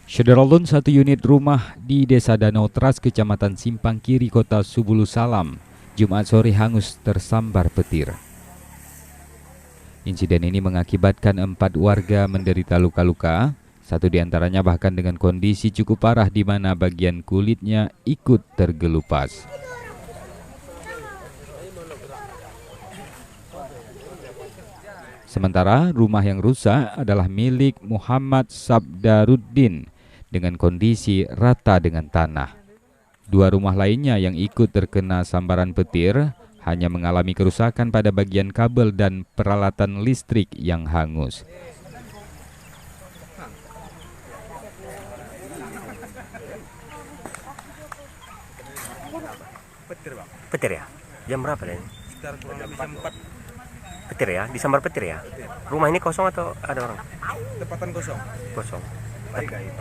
Syederalun, satu unit rumah di Desa Danau Tras, Kecamatan Simpang Kiri, Kota Subulu Salam, Jumat sore hangus tersambar petir. Insiden ini mengakibatkan 4 warga menderita luka-luka, satu diantaranya bahkan dengan kondisi cukup parah di mana bagian kulitnya ikut tergelupas. Sementara rumah yang rusak adalah milik Muhammad Sabdaruddin dengan kondisi rata dengan tanah. 2 rumah lainnya yang ikut terkena sambaran petir hanya mengalami kerusakan pada bagian kabel dan peralatan listrik yang hangus. Petir ya? Jam berapa ini? Sekitar kurang lebih jam 4. Petir ya? Disambar petir ya? Rumah ini kosong atau ada orang? Tempatan kosong. Kosong.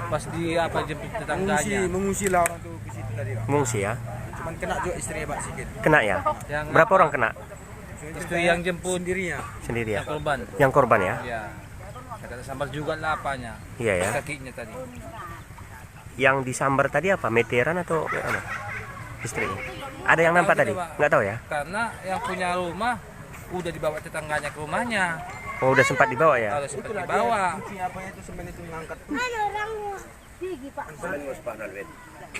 Pas di apa jemput tetangganya. Mengungsi lah orang tuh ke situ tadi. Mengungsi ya? Cuman kena juga istrinya Pak sikit. Kena ya? Yang Berapa orang kena? istri yang jemput Sendirinya. Sendiri ya? yang korban. Yang korban ya? Iya. Kata sambar juga lapanya. Iya ya? Kakinya tadi. Yang disambar tadi apa? Meteran atau apa? Istrinya? Ada yang nampak tadi? Nggak tahu ya? Karena yang punya rumah udah dibawa tetangganya ke rumahnya. Oh, udah sempat dibawa ya? Kalau sempat dibawa. Apanya itu semen itu mengangkat.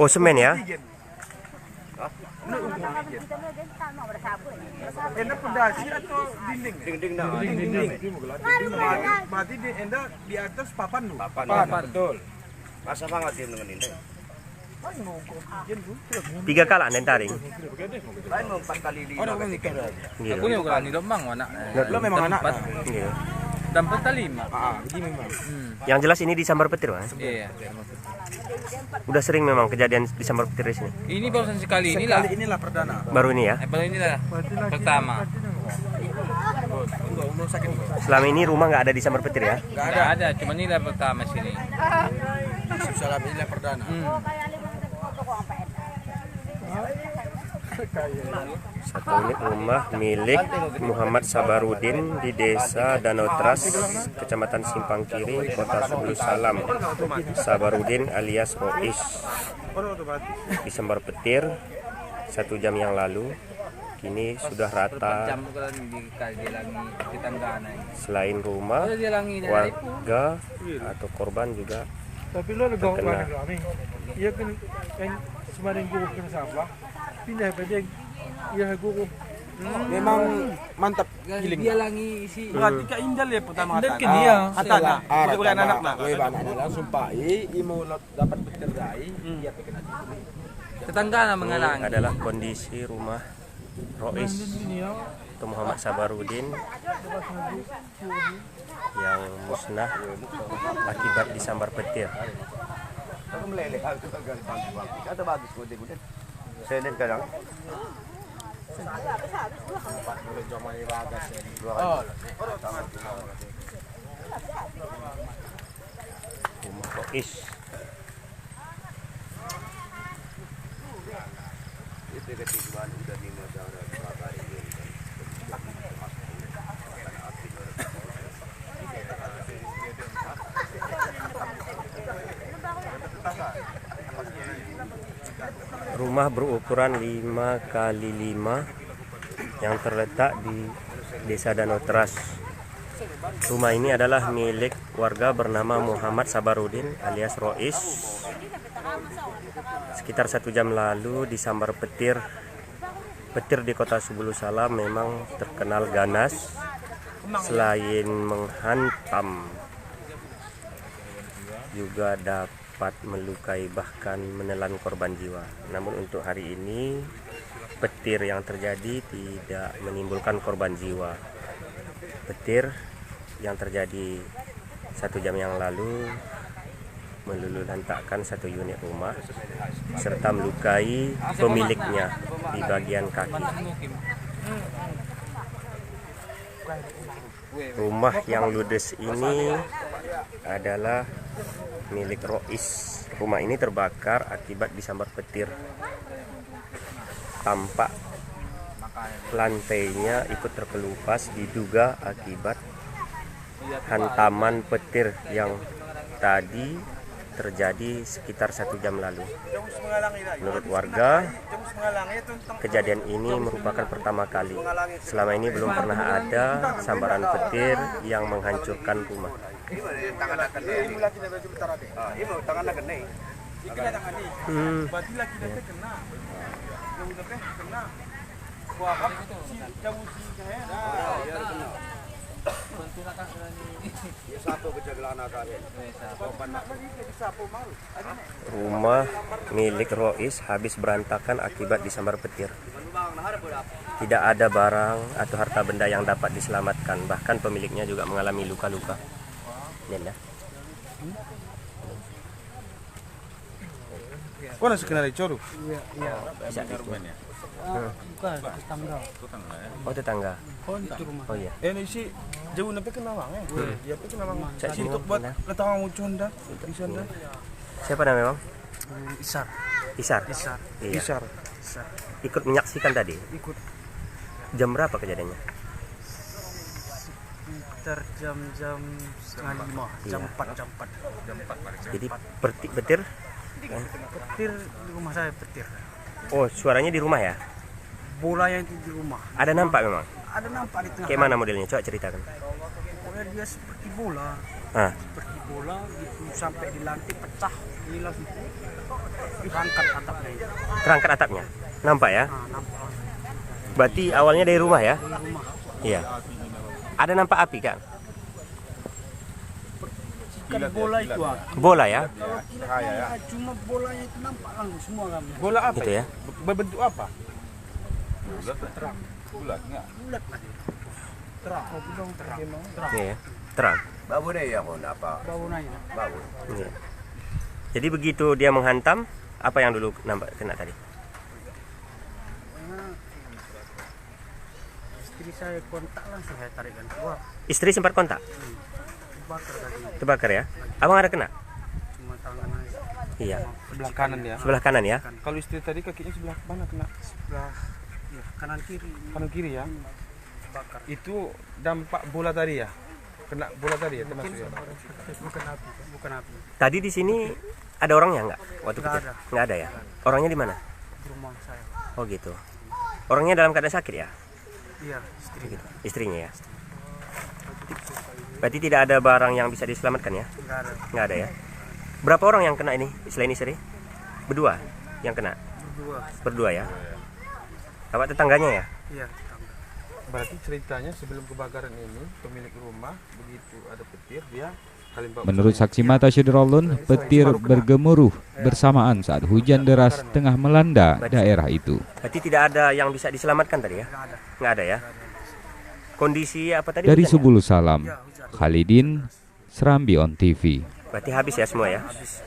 Oh, semen ya? Enda pondasi atau dinding? Dinding. Berarti di enda di atas papan lu. Papan. Betul. Masa banget dia dengan ini. 3 kali anda taring. Lain mau 4 kali Oh, udah menikah. Iya. Aku yang berani domang anak. Lo memang anak. Iya. Dapat 5. Jadi memang. Yang jelas ini disambar petir, Mas. Iya. Udah sering memang kejadian disambar petir di sini. Ini barusan sekali inilah. Kali inilah perdana. Baru ini ya. Baru inilah pertama. Umur sakit. Selama ini rumah nggak ada disambar petir ya? Enggak ada, cuma inilah pertama sini. Salam inilah perdana. Satu unit rumah milik Muhammad Sabarudin di Desa Danau Tras, Kecamatan Simpang Kiri, Kota Subulu Salam. Sabarudin alias Rois disambar petir 1 jam yang lalu. Kini sudah rata. Selain rumah, warga atau korban juga terkena. Iya kan semarin guru kena sampah pindah pada ya guru Memang mantap giling. Dia lagi isi. Berarti Kak Indal ya pertama Indal kata. kan dia. Atana. Bukan anak nak. anak langsung pai mau dapat petir dai Iya, dia kena Tetangga Ini menghalangi. adalah kondisi rumah Rois atau Muhammad Sabarudin yang musnah akibat disambar petir. meleleh itu agak bagus. Kata bagus kok dia. Saya lihat kadang. Rumah Rois. Itu ketinggalan udah di modal berapa hari ini. Rumah berukuran 5 kali 5 yang terletak di Desa Danau Tras. Rumah ini adalah milik warga bernama Muhammad Sabarudin alias Rois. Sekitar 1 jam lalu disambar petir. Petir di Kota Subulu Salam memang terkenal ganas. Selain menghantam, juga dapat melukai bahkan menelan korban jiwa. Namun untuk hari ini petir yang terjadi tidak menimbulkan korban jiwa. Petir yang terjadi 1 jam yang lalu meluluhlantakkan 1 unit rumah serta melukai pemiliknya di bagian kaki. Rumah yang ludes ini adalah milik Rois. Rumah ini terbakar akibat disambar petir. Tampak lantainya ikut terkelupas diduga akibat hantaman petir yang tadi terjadi sekitar 1 jam lalu. Menurut warga, kejadian ini merupakan pertama kali. Selama ini belum pernah ada sambaran petir yang menghancurkan rumah. Rumah milik Rois habis berantakan akibat disambar petir. Tidak ada barang atau harta benda yang dapat diselamatkan. Bahkan pemiliknya juga mengalami luka-luka. Nenda. Kau nasi kenal Coro? Bisa gitu. Bukan, tetangga. Oh, tetangga. Itu rumah. Oh iya. Ini sih jauh nabi kenawang ya tapi kenawang Cak sih untuk buat letak mau cunda di sana. Siapa namanya, Bang? Isar. Isar. Isar. Iya. Isar. Ikut menyaksikan tadi. Ikut Jam berapa kejadiannya? sekitar jam-jam setengah 5, jam 4. Jadi petir? Petir di rumah saya, petir. Oh, suaranya di rumah ya? Bolanya itu di rumah. Ada nampak memang? Ada nampak di tengah. Kayak mana modelnya? Coba ceritakan. Pokoknya dia seperti bola. Ah, Seperti bola gitu sampai di lantai pecah. Hilang itu. Diangkat atapnya itu. terangkat atapnya. Nampak ya? Nah, nampak Berarti awalnya dari rumah ya? di rumah. Iya. Ada nampak api kan? Kan bola itu Bola ya? cuma bolanya itu nampak langsung semua kan. Bola apa? Gitu ya? Berbentuk apa? Bulat lah. Terang. Terang. Iya ya. Terang. Babu deh ya kon apa? Bau nanya. Babu. Iya. Jadi begitu dia menghantam, apa yang dulu nampak kena tadi? Istri saya kontak langsung saya tarikkan keluar. Istri sempat kontak? Bakar tadi. Terbakar ya? Abang ada kena? Cuma tangan aja. Iya. Sebelah kanan ya. Sebelah kanan ya? Kalau istri tadi kakinya sebelah mana kena? Sebelah ya, kanan kiri. Kanan kiri ya. Bakar. Itu dampak bola tadi ya. Kena bola tadi ya termasuk ya. Bukan api. Bukan api. Tadi di sini ada orangnya nggak? Waktu Nggak petir? ada. Nggak ada ya? Orangnya di mana? Di rumah saya. Oh gitu. Orangnya dalam keadaan sakit ya? Iya, istri. Gitu. Istrinya ya? Berarti tidak ada barang yang bisa diselamatkan ya? Enggak ada. Nggak ada ya? Berapa orang yang kena ini selain istri? Berdua yang kena? Berdua. Berdua ya? Awak tetangganya ya? Iya, tetangga. Berarti ceritanya sebelum kebakaran ini pemilik rumah begitu ada petir dia kalimbak. Menurut saksi mata Syedrolun, petir bergemuruh bersamaan saat hujan deras tengah melanda daerah itu. Berarti tidak ada yang bisa diselamatkan tadi ya? Enggak ada. Nggak ada ya? Kondisi apa tadi? Dari hujan ya? Subulu Salam, Ya, hujan. Khalidin, Serambi On TV. Berarti habis ya semua ya? Habis.